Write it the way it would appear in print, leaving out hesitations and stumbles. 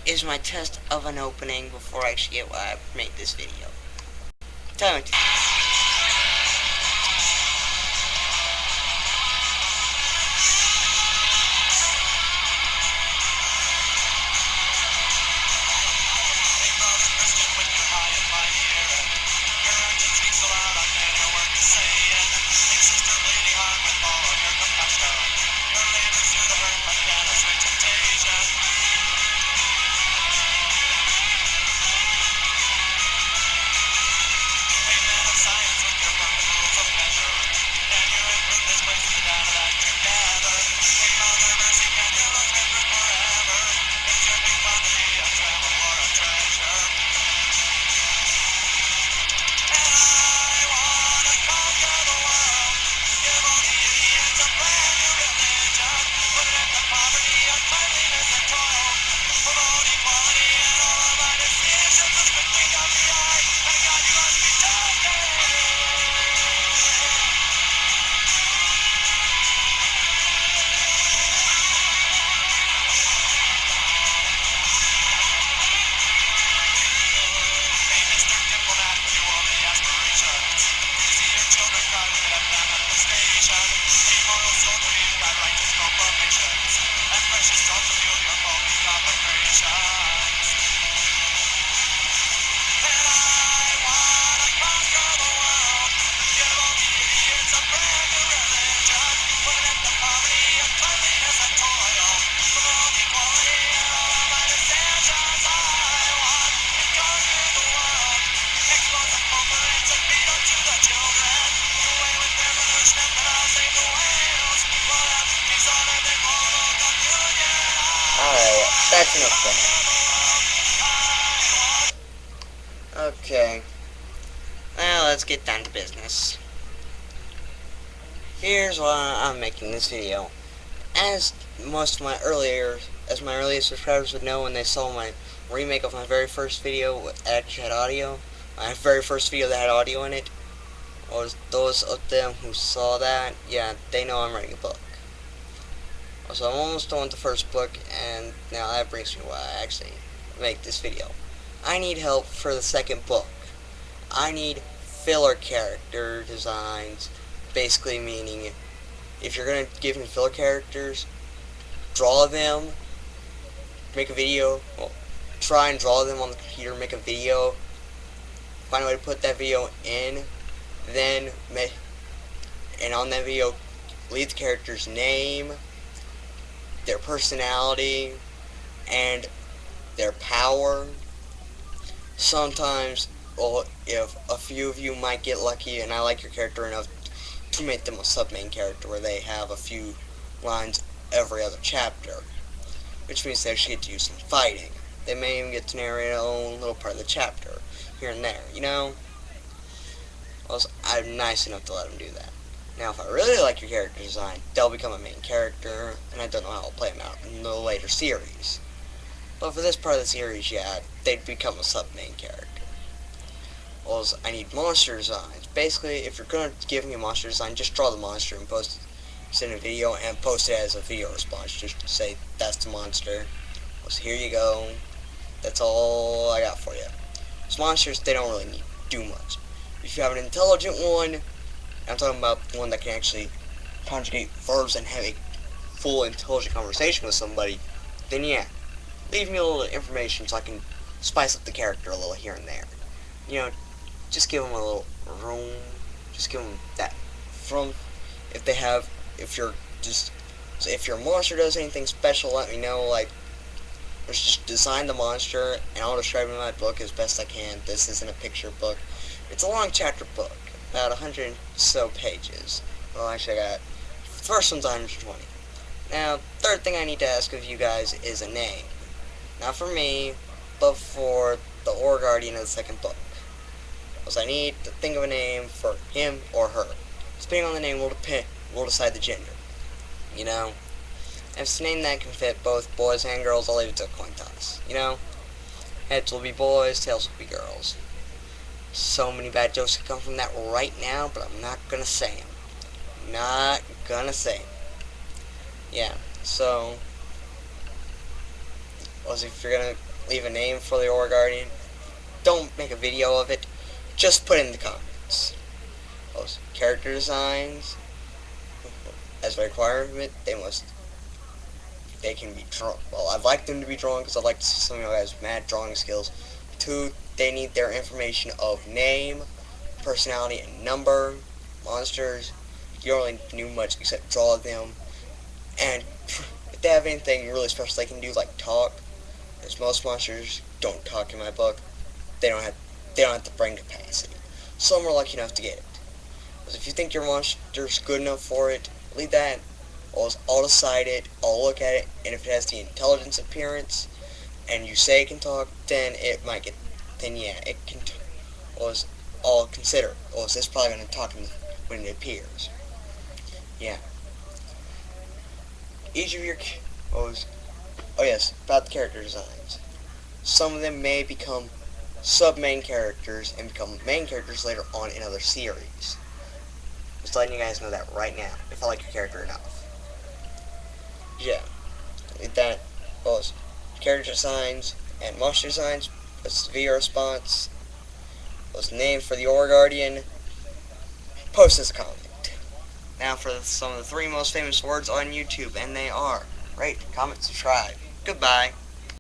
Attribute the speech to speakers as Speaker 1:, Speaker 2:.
Speaker 1: is my test of an opening before I actually get why I made this video. Tell me. Alright, that's enough then. Okay. Well, let's get down to business. Here's why I'm making this video. As my earliest subscribers would know when they saw my remake of my very first video that actually had audio, my very first video that had audio in it, or those of them who saw that, yeah, they know I'm writing a book. So I'm almost done with the first book, and now that brings me to why I actually make this video. I need help for the second book. I need filler character designs, basically meaning if you're going to give me filler characters, draw them, make a video, well, try and draw them on the computer, make a video, find a way to put that video in, then and on that video leave the character's name, their personality, and their power. Sometimes, well, if a few of you might get lucky and I like your character enough to make them a sub-main character where they have a few lines every other chapter, which means they actually get to do some fighting. They may even get to narrate their own little part of the chapter here and there, you know? Well, I'm nice enough to let them do that. Now, if I really like your character design, they'll become a main character, and I don't know how I'll play them out in the later series. But for this part of the series, yeah, they'd become a sub-main character. Well, I need monster designs. Basically, if you're going to give me a monster design, just draw the monster and post it in a video, and post it as a video response. Just say, that's the monster. Well, so here you go. That's all I got for you. Those monsters, they don't really need to do much. If you have an intelligent one, I'm talking about one that can actually conjugate verbs and have a full intelligent conversation with somebody, then yeah, leave me a little information so I can spice up the character a little here and there. You know, just give them a little room, just give them that from, if your monster does anything special, let me know. Like, let's just design the monster, and I'll describe it in my book as best I can. This isn't a picture book. It's a long chapter book, about 100 and so pages. Well, actually, the first one's 120. Now, third thing I need to ask of you guys is a name. Not for me, but for the guardian of the second book. So I need to think of a name for him or her. Depending on the name, we'll decide the gender. You know? If it's a name that can fit both boys and girls, I'll leave it to a coin toss. You know? Heads will be boys, tails will be girls. So many bad jokes that come from that right now, but I'm not gonna say them. Not gonna say them. Yeah, so was if you're gonna leave a name for the Aura Guardian, don't make a video of it. Just put it in the comments. Those character designs, as a requirement, they can be drawn. Well, I'd like them to be drawn because I'd like to see some of you guys with mad drawing skills. 2, they need their information of name, personality, and number. Monsters, you don't really do much except draw them. And if they have anything really special they can do, like talk, because most monsters don't talk in my book, they don't have the brain capacity. Some are lucky enough to get it. Because if you think your monster's good enough for it, leave that. I'll decide it, I'll look at it, and if it has the intelligence appearance, and you say it can talk, then it might get, then yeah, it can, I'll consider, it's probably going to talk when it appears. Yeah. Each of your, oh yes, about the character designs. Some of them may become sub-main characters and become main characters later on in other series. Just letting you guys know that right now, if I like your character enough. Yeah, that was character designs and monster designs, was video response, was names for the Aura Guardian. Post as a comment. Now for some of the 3 most famous words on YouTube, and they are rate, comment, subscribe. Goodbye.